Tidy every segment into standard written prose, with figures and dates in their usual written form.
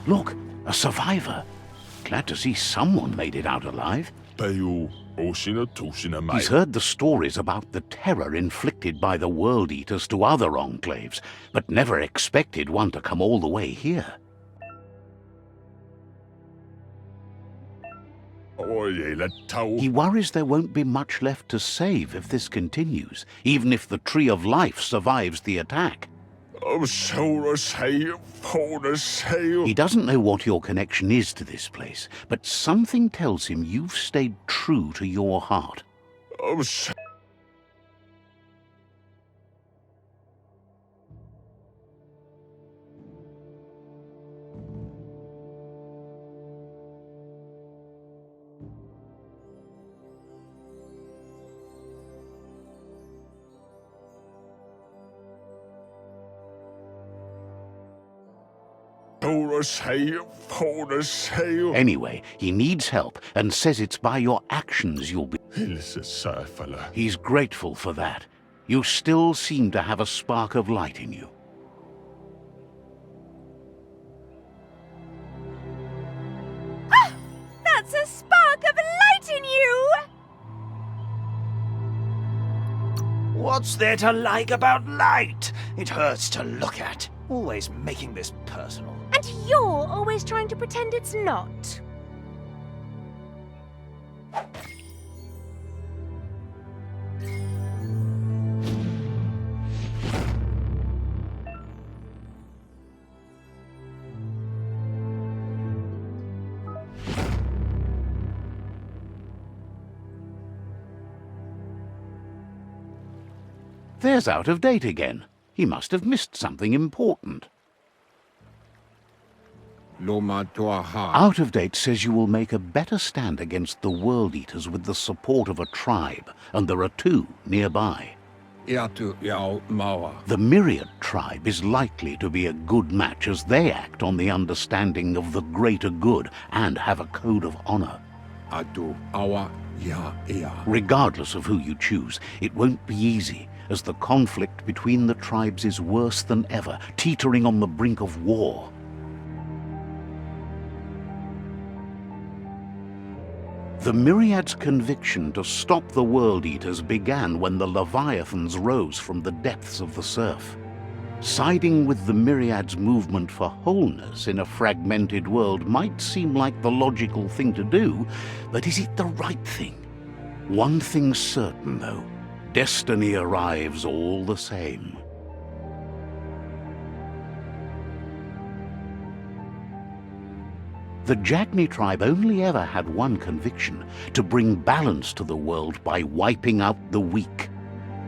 Look, a survivor. Glad to see someone made it out alive. He's heard the stories about the terror inflicted by the World Eaters to other enclaves, but never expected one to come all the way here. He worries there won't be much left to save if this continues, even if the Tree of Life survives the attack. He doesn't know what your connection is to this place, but something tells him you've stayed true to your heart. Anyway, he needs help and says it's by your actions you'll be... He's grateful for that. You still seem to have a spark of light in you. Ah! That's a spark of light in you! What's there to like about light? It hurts to look at. Always making this personal. And you're always trying to pretend it's not. There's Out of Date again. He must have missed something important. Out of Date says you will make a better stand against the World Eaters with the support of a tribe, and there are 2 nearby. The Myriad tribe is likely to be a good match as they act on the understanding of the greater good and have a code of honor. Regardless of who you choose, it won't be easy, as the conflict between the tribes is worse than ever, teetering on the brink of war. The Myriad's conviction to stop the World Eaters began when the Leviathans rose from the depths of the surf. Siding with the Myriad's movement for wholeness in a fragmented world might seem like the logical thing to do, but is it the right thing? One thing's certain, though. Destiny arrives all the same. The Jagni tribe only ever had one conviction: to bring balance to the world by wiping out the weak.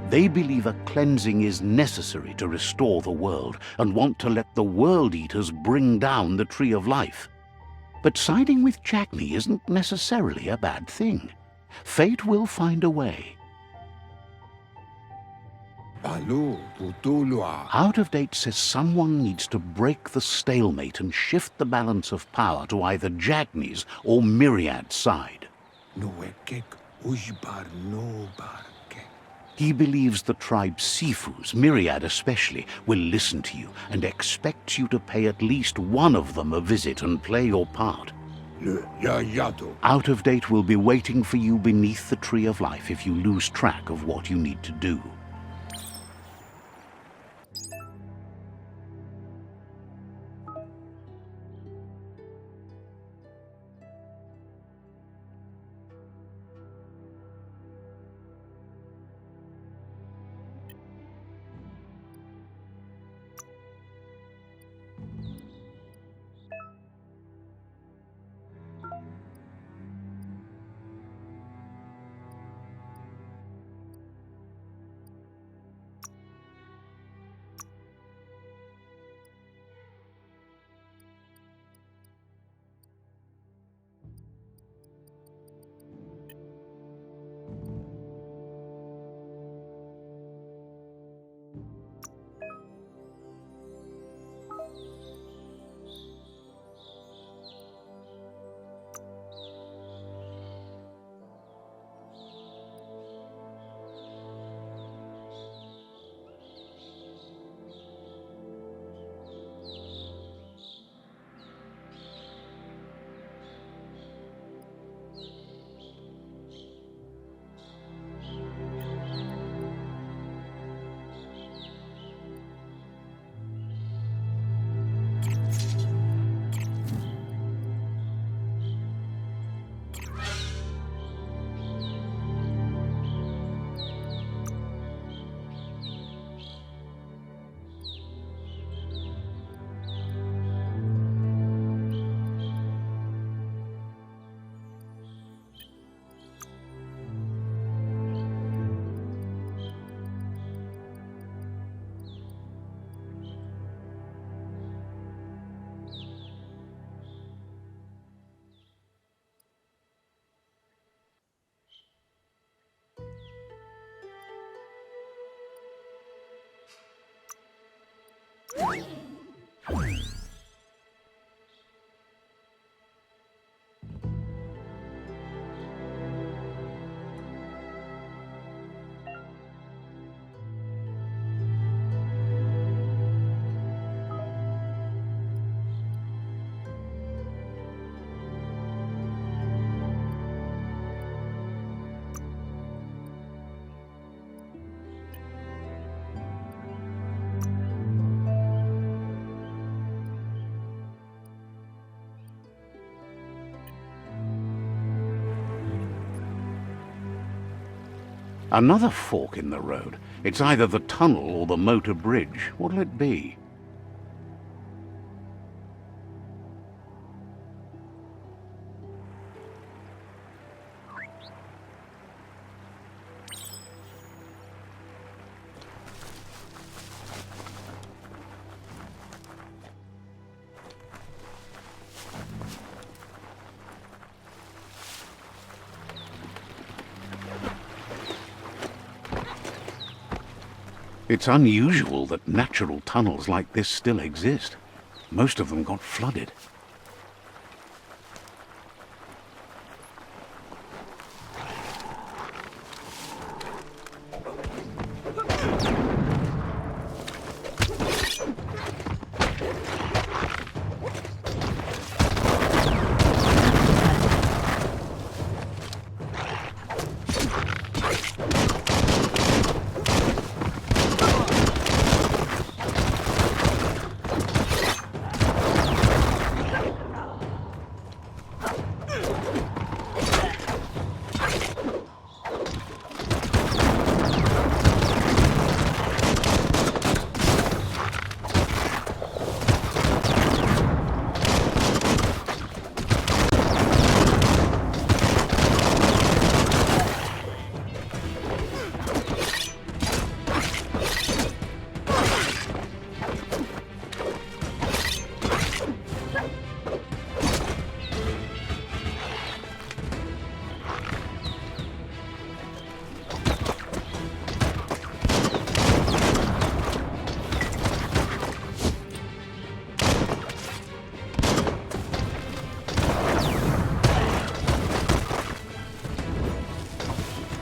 They believe a cleansing is necessary to restore the world and want to let the World Eaters bring down the Tree of Life. But siding with Jagni isn't necessarily a bad thing. Fate will find a way. Out of Date says someone needs to break the stalemate and shift the balance of power to either Jagni's or Myriad's side. He believes the tribe Sifus, Myriad especially, will listen to you and expects you to pay at least one of them a visit and play your part. Out of Date will be waiting for you beneath the Tree of Life if you lose track of what you need to do. Another fork in the road. It's either the tunnel or the motor bridge. What'll it be? It's unusual that natural tunnels like this still exist. Most of them got flooded.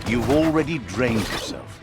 You've already drained yourself.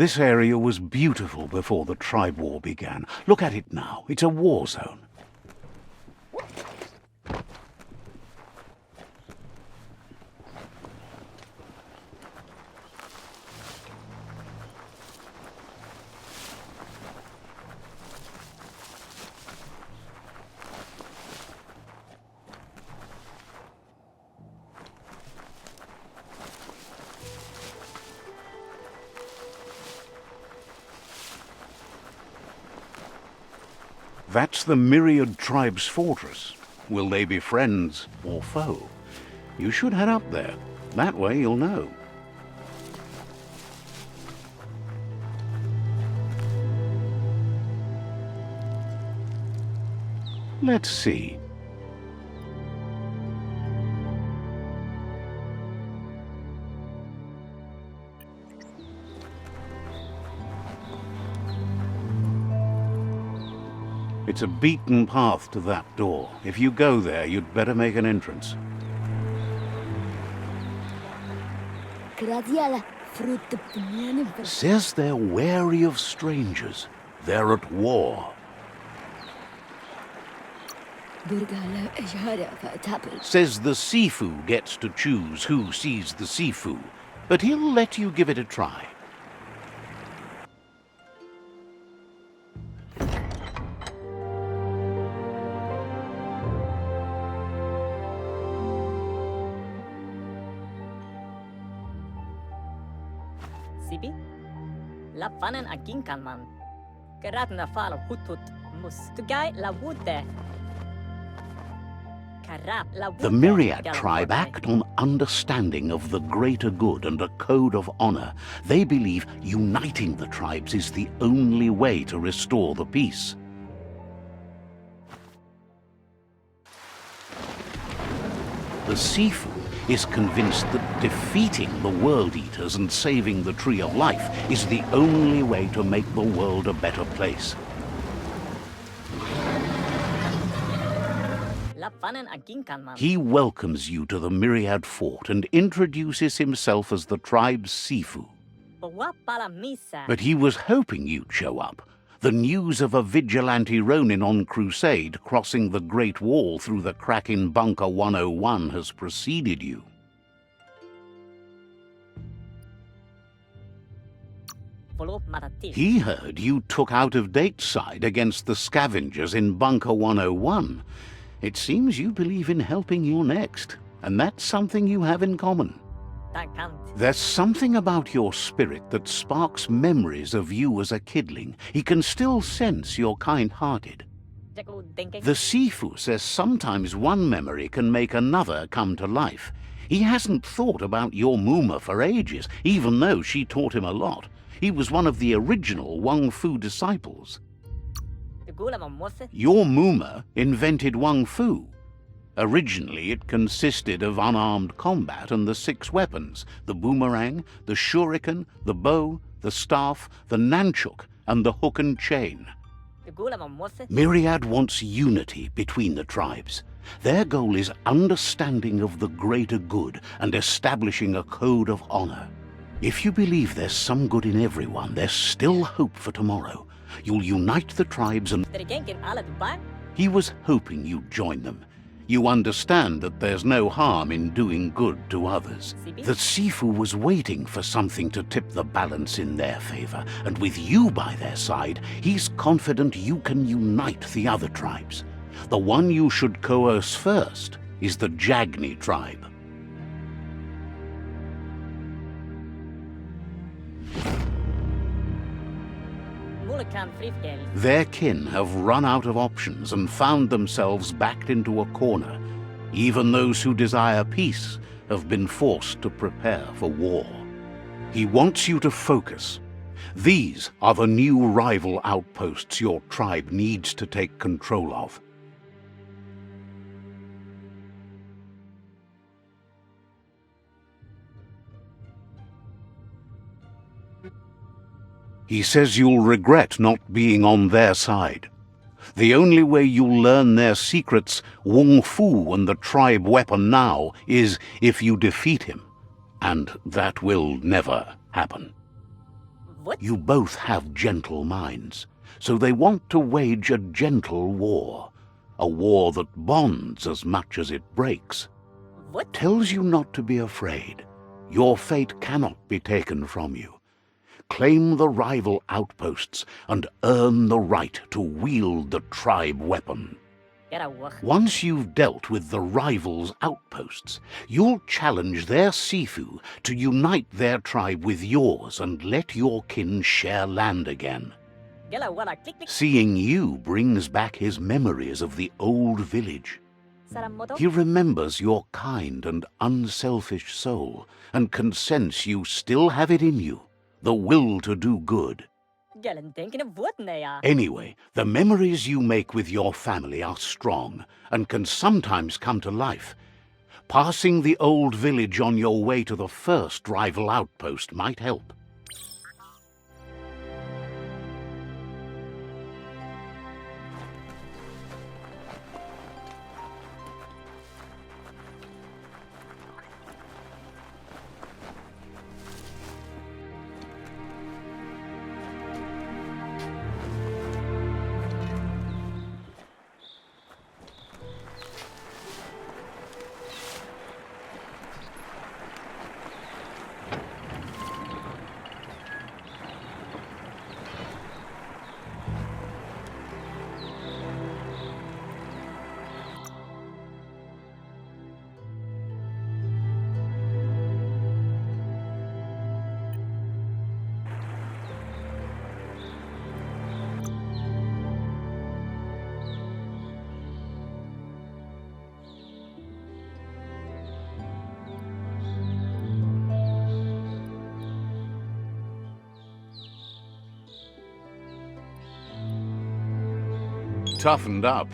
This area was beautiful before the tribe war began. Look at it now. It's a war zone. That's the Myriad tribe's fortress. Will they be friends or foe? You should head up there. That way you'll know. Let's see. It's a beaten path to that door. If you go there, you'd better make an entrance. Says they're wary of strangers. They're at war. Says the Sifu gets to choose who sees the Sifu, but he'll let you give it a try. Sibi? Lapanen aginkan man. Gerat na fal hutut The Myriad tribe act on understanding of the greater good and a code of honor. They believe uniting the tribes is the only way to restore the peace. The Sifu is convinced that defeating the World Eaters and saving the Tree of Life is the only way to make the world a better place. He welcomes you to the Myriad Fort and introduces himself as the tribe's Sifu. But he was hoping you'd show up. The news of a vigilante Ronin on crusade crossing the Great Wall through the crack in Bunker 101 has preceded you. He heard you took out-of-date side against the scavengers in Bunker 101. It seems you believe in helping your next, and that's something you have in common. There's something about your spirit that sparks memories of you as a kidling. He can still sense you're kind-hearted. The Sifu says sometimes one memory can make another come to life. He hasn't thought about your Muma for ages, even though she taught him a lot. He was one of the original Wang Fu disciples. Your Muma invented Wang Fu. Originally, it consisted of unarmed combat and the 6 weapons: the boomerang, the shuriken, the bow, the staff, the nunchuk, and the hook and chain. Myriad wants unity between the tribes. Their goal is understanding of the greater good and establishing a code of honor. If you believe there's some good in everyone, there's still hope for tomorrow. You'll unite the tribes and... He was hoping you'd join them. You understand that there's no harm in doing good to others. The Sifu was waiting for something to tip the balance in their favor, and with you by their side, he's confident you can unite the other tribes. The one you should coerce first is the Jagni tribe. Their kin have run out of options and found themselves backed into a corner. Even those who desire peace have been forced to prepare for war. He wants you to focus. These are the new rival outposts your tribe needs to take control of. He says you'll regret not being on their side. The only way you'll learn their secrets, Wung Fu and the tribe weapon now, is if you defeat him. And that will never happen. What? You both have gentle minds, so they want to wage a gentle war. A war that bonds as much as it breaks. What? Tells you not to be afraid. Your fate cannot be taken from you. Claim the rival outposts and earn the right to wield the tribe weapon. Once you've dealt with the rivals' outposts, you'll challenge their Sifu to unite their tribe with yours and let your kin share land again. Seeing you brings back his memories of the old village. He remembers your kind and unselfish soul and can sense you still have it in you. The will to do good. Anyway, the memories you make with your family are strong and can sometimes come to life. Passing the old village on your way to the first rival outpost might help. toughened up.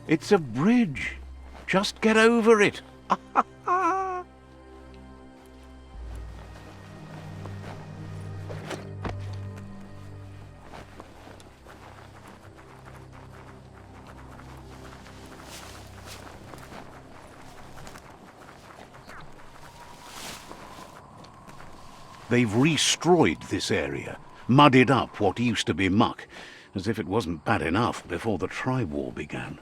It's a bridge. Just get over it. They've destroyed this area, muddied up what used to be muck, as if it wasn't bad enough before the tri-war began.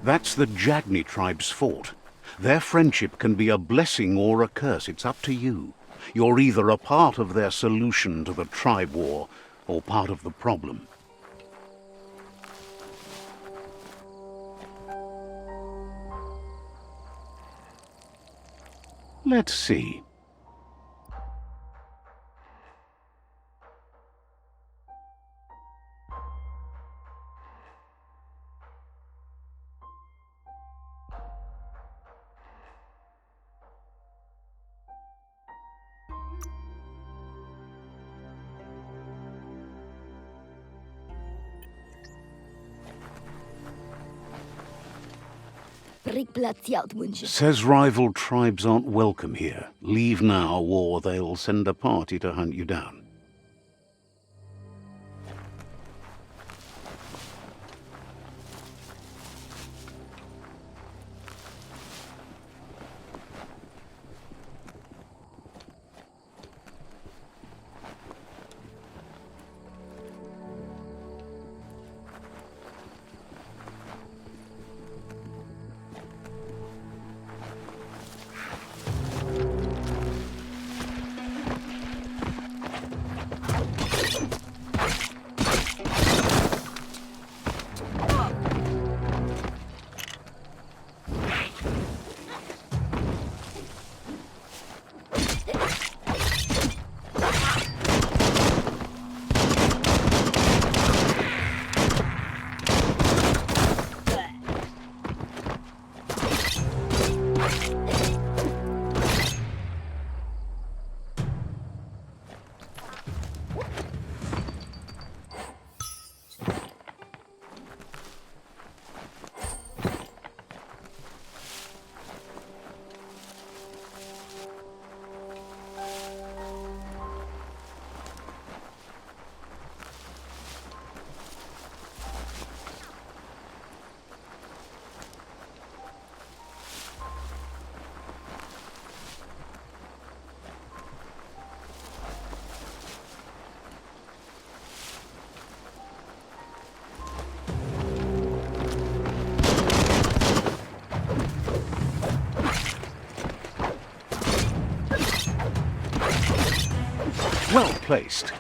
That's the Jagni tribe's fault. Their friendship can be a blessing or a curse. It's up to you. You're either a part of their solution to the tribe war, or part of the problem. Let's see. Says rival tribes aren't welcome here. Leave now, or they'll send a party to hunt you down. Well placed.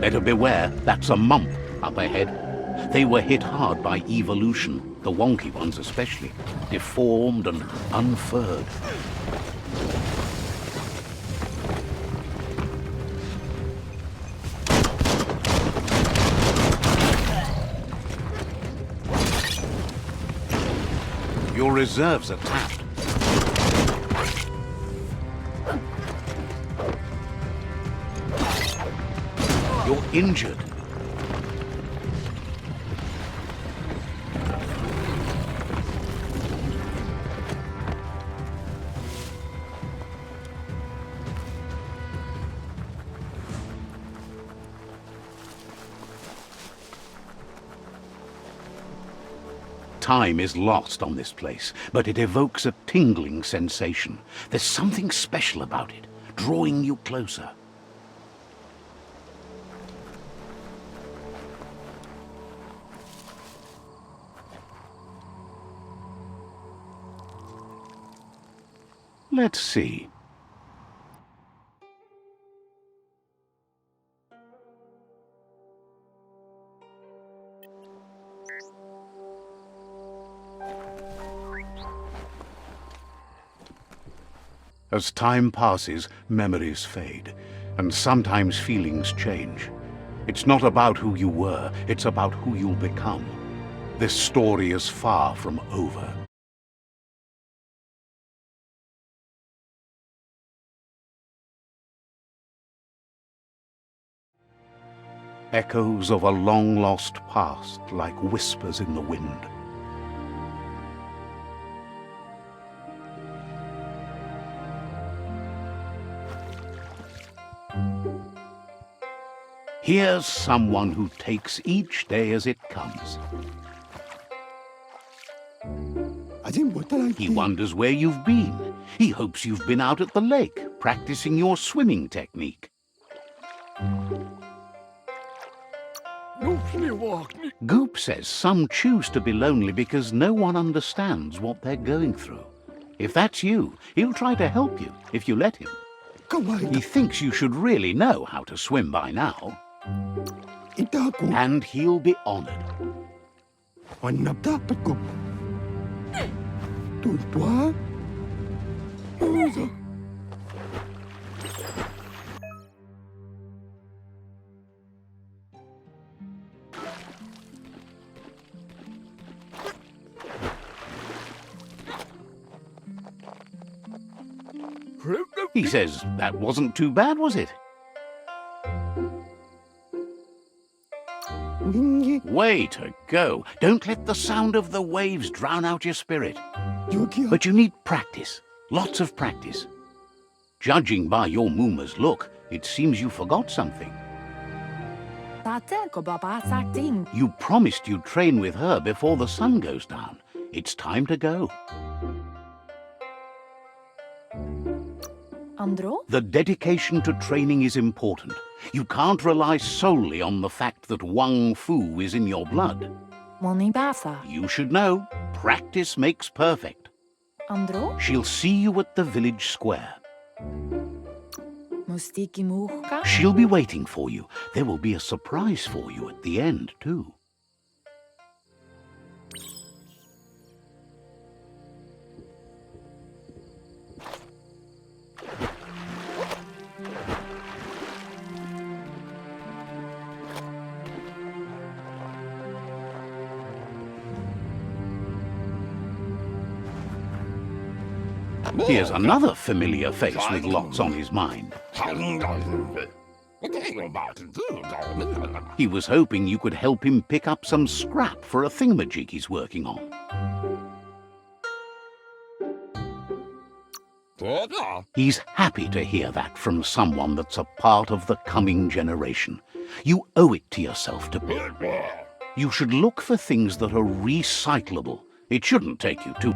Better beware, that's a mump up ahead. They were hit hard by evolution, the wonky ones especially, deformed and unfurred. Your reserves are tapped. You're injured. Time is lost on this place, but it evokes a tingling sensation. There's something special about it, drawing you closer. Let's see. As time passes, memories fade, and sometimes feelings change. It's not about who you were, it's about who you'll become. This story is far from over. Echoes of a long-lost past, like whispers in the wind. Here's someone who takes each day as it comes. He wonders where you've been. He hopes you've been out at the lake, practicing your swimming technique. Goop says some choose to be lonely because no one understands what they're going through. If that's you, he'll try to help you if you let him. He thinks you should really know how to swim by now. And he'll be honored. He says that wasn't too bad, was it? Way to go. Don't let the sound of the waves drown out your spirit. But you need practice. Lots of practice. Judging by your Mooma's look, it seems you forgot something. You promised you'd train with her before the sun goes down. It's time to go. The dedication to training is important. You can't rely solely on the fact that Wang Fu is in your blood. You should know, practice makes perfect. She'll see you at the village square. She'll be waiting for you. There will be a surprise for you at the end, too. Here's another familiar face with lots on his mind. He was hoping you could help him pick up some scrap for a thingamajig he's working on. He's happy to hear that from someone that's a part of the coming generation. You owe it to yourself to pick. You should look for things that are recyclable. It shouldn't take you too...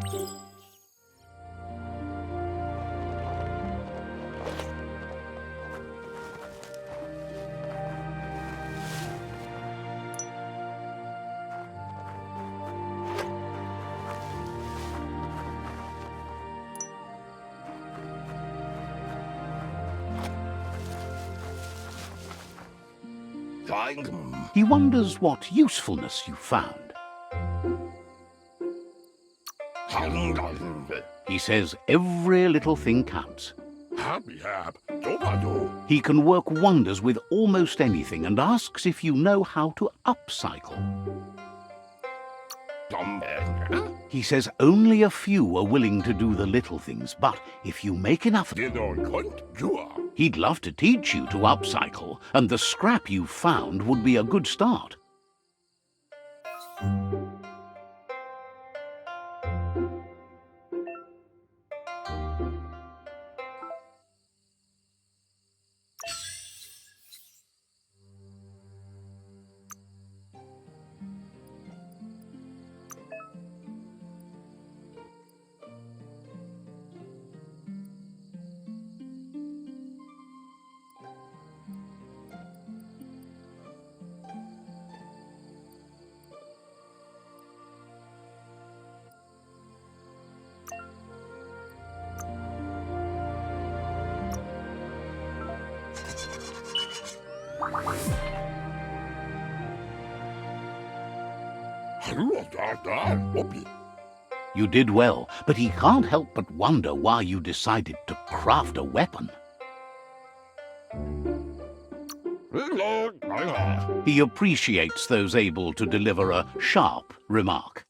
He wonders what usefulness you found. He says every little thing counts. He can work wonders with almost anything and asks if you know how to upcycle. He says only a few are willing to do the little things, but if you make enough, he'd love to teach you to upcycle, and the scrap you found would be a good start. You did well, but he can't help but wonder why you decided to craft a weapon. He appreciates those able to deliver a sharp remark.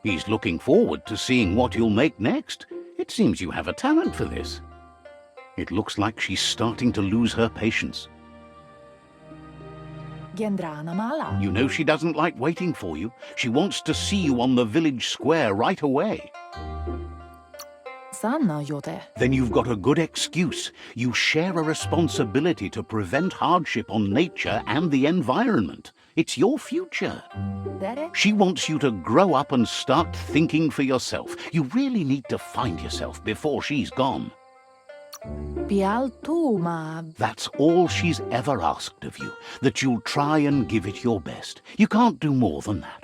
He's looking forward to seeing what you'll make next. It seems you have a talent for this. It looks like she's starting to lose her patience. You know she doesn't like waiting for you. She wants to see you on the village square right away. Then you've got a good excuse. You share a responsibility to prevent hardship on nature and the environment. It's your future. She wants you to grow up and start thinking for yourself. You really need to find yourself before she's gone. That's all she's ever asked of you, that you'll try and give it your best. You can't do more than that.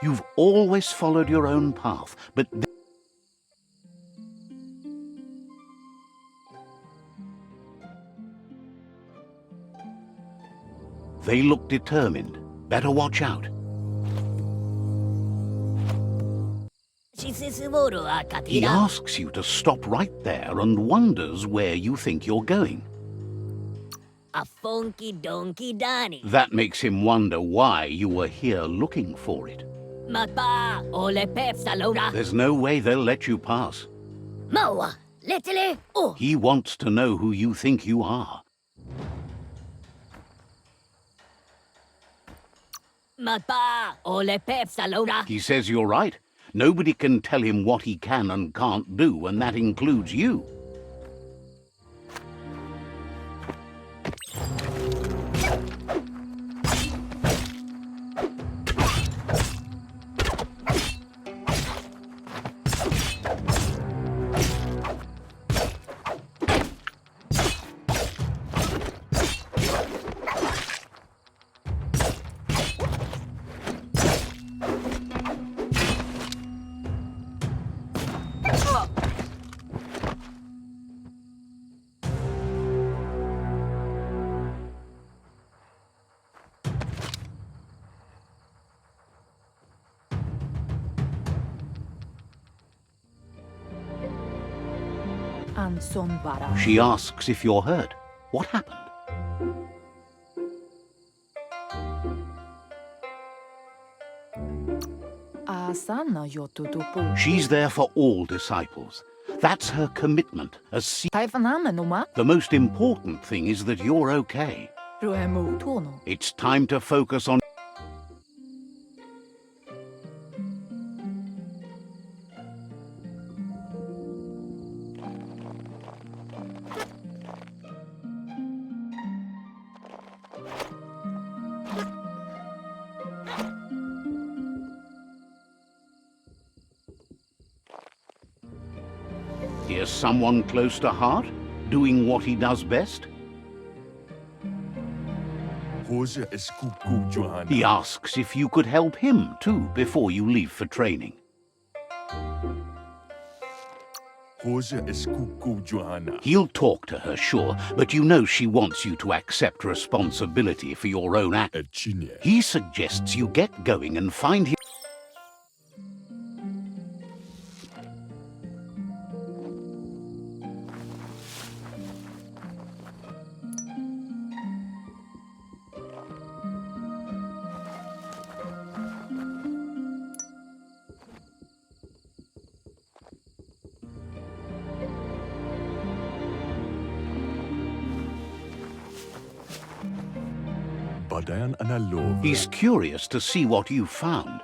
You've always followed your own path, but they look determined. Better watch out. He asks you to stop right there and wonders where you think you're going. That makes him wonder why you were here looking for it. There's no way they'll let you pass. He wants to know who you think you are. He says you're right. Nobody can tell him what he can and can't do, and that includes you. She asks if you're hurt. What happened? She's there for all disciples. That's her commitment. The most important thing is that you're okay. It's time to focus on... Here's someone close to heart, doing what he does best. He asks if you could help him too before you leave for training. He'll talk to her, sure, but you know she wants you to accept responsibility for your own act. He suggests you get going and find him. modern analoge. He's curious to see what you found.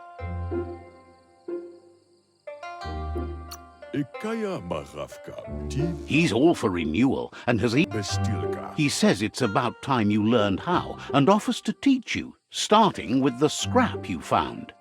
Ikaya Maravka. He's all for renewal and has Bestilka. He says it's about time you learned how and offers to teach you, starting with the scrap you found.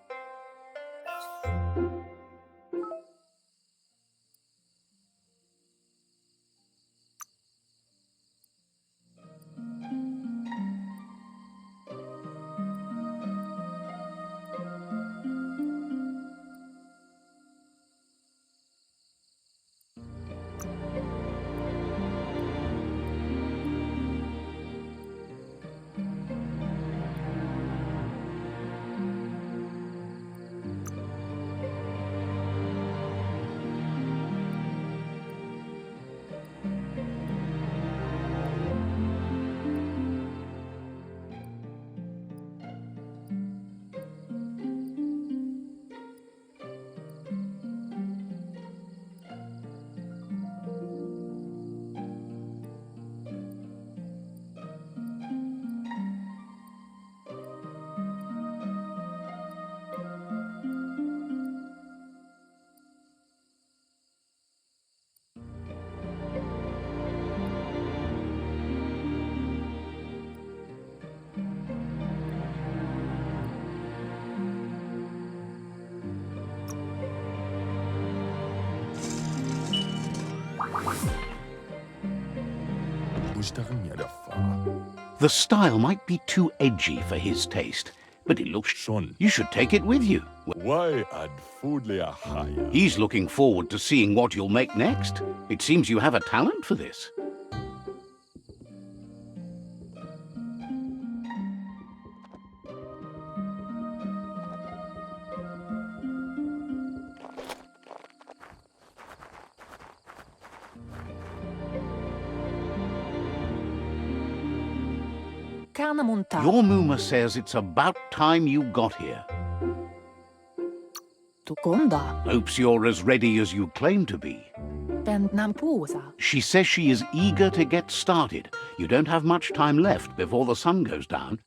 The style might be too edgy for his taste, but it looks Schon. You should take it with you. Why add foodlia higher? He's looking forward to seeing what you'll make next. It seems you have a talent for this. Your Muma says it's about time you got here. Hopes you're as ready as you claim to be. She says she is eager to get started. You don't have much time left before the sun goes down.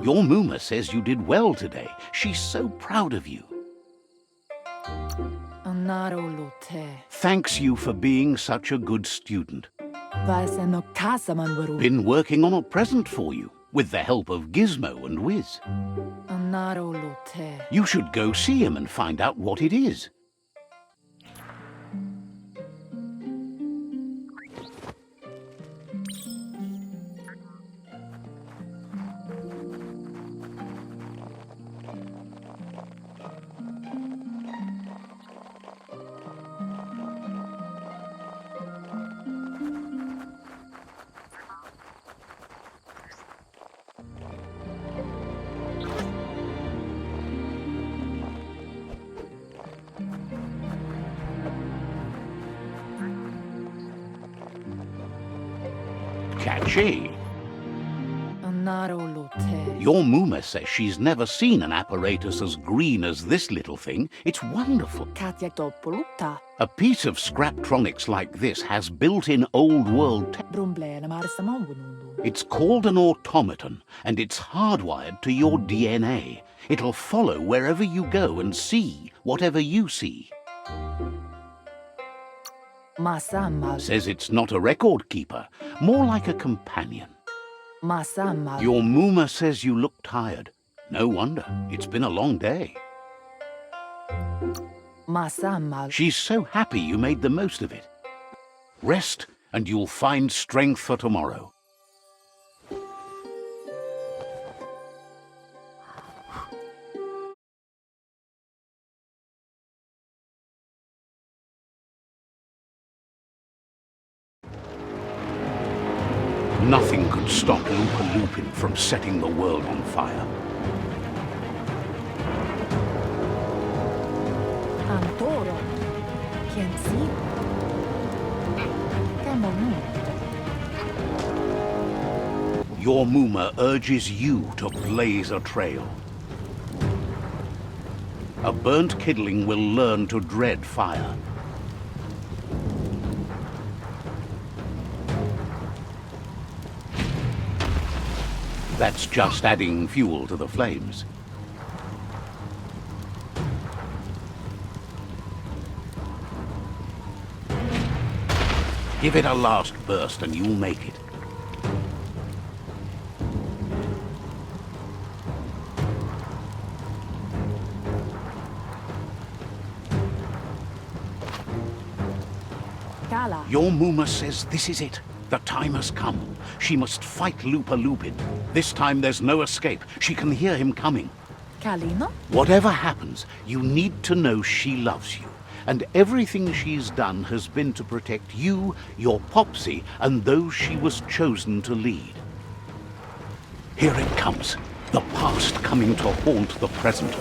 Your Muma says you did well today. She's so proud of you. Thanks you for being such a good student. Been working on a present for you, with the help of Gizmo and Wiz. You should go see him and find out what it is. Catchy. Your Muma says she's never seen an apparatus as green as this little thing. It's wonderful. A piece of Scraptronics like this has built-in old-world tech. It's called an automaton, and it's hardwired to your DNA. It'll follow wherever you go and see whatever you see. Says it's not a record keeper, more like a companion. Your Muma says you look tired. No wonder. It's been a long day. She's so happy you made the most of it. Rest, and you'll find strength for tomorrow. Nothing could stop Lupa Lupin from setting the world on fire. Antoro. Quien sí. Camonu. Your Muma urges you to blaze a trail. A burnt kidling will learn to dread fire. That's just adding fuel to the flames. Give it a last burst and you'll make it. Gala. Your Muma says this is it. The time has come. She must fight Lupa Lupin. This time there's no escape. She can hear him coming. Kalino? Whatever happens, you need to know she loves you. And everything she's done has been to protect you, your Popsy, and those she was chosen to lead. Here it comes. The past coming to haunt the present.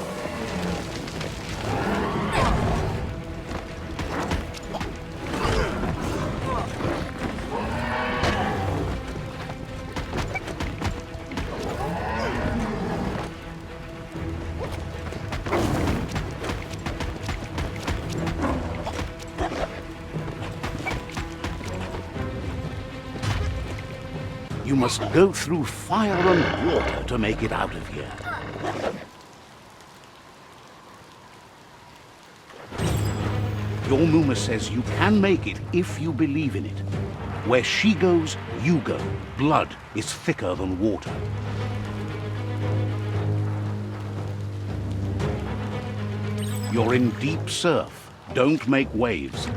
You must go through fire and water to make it out of here. Your Muma says you can make it if you believe in it. Where she goes, you go. Blood is thicker than water. You're in deep surf. Don't make waves.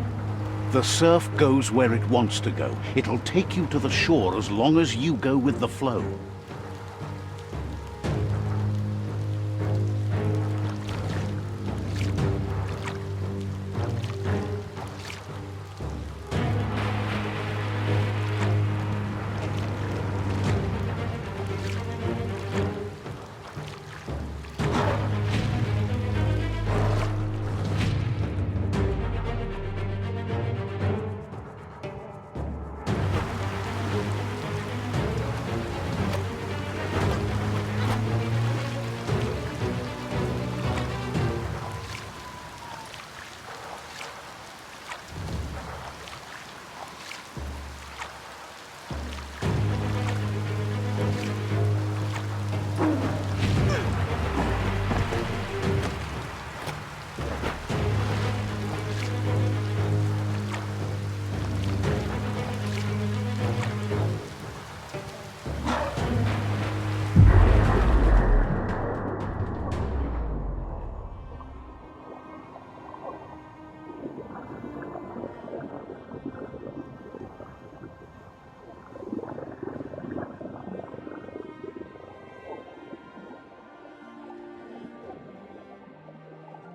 The surf goes where it wants to go. It'll take you to the shore as long as you go with the flow.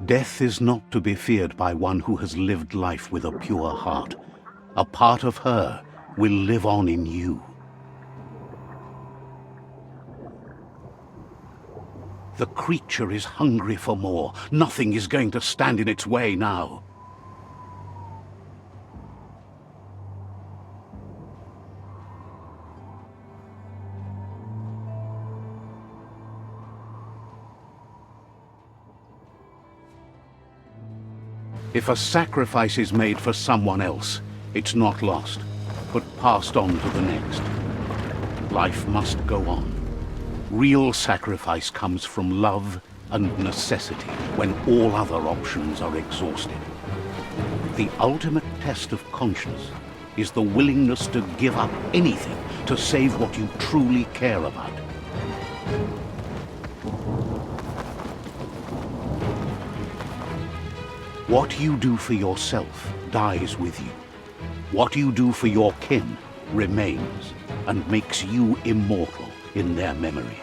Death is not to be feared by one who has lived life with a pure heart. A part of her will live on in you. The creature is hungry for more. Nothing is going to stand in its way now. If a sacrifice is made for someone else, it's not lost, but passed on to the next. Life must go on. Real sacrifice comes from love and necessity when all other options are exhausted. The ultimate test of conscience is the willingness to give up anything to save what you truly care about. What you do for yourself dies with you. What you do for your kin remains and makes you immortal in their memory.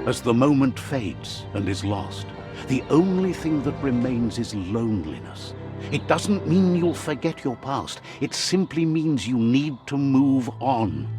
As the moment fades and is lost, the only thing that remains is loneliness. It doesn't mean you'll forget your past. It simply means you need to move on.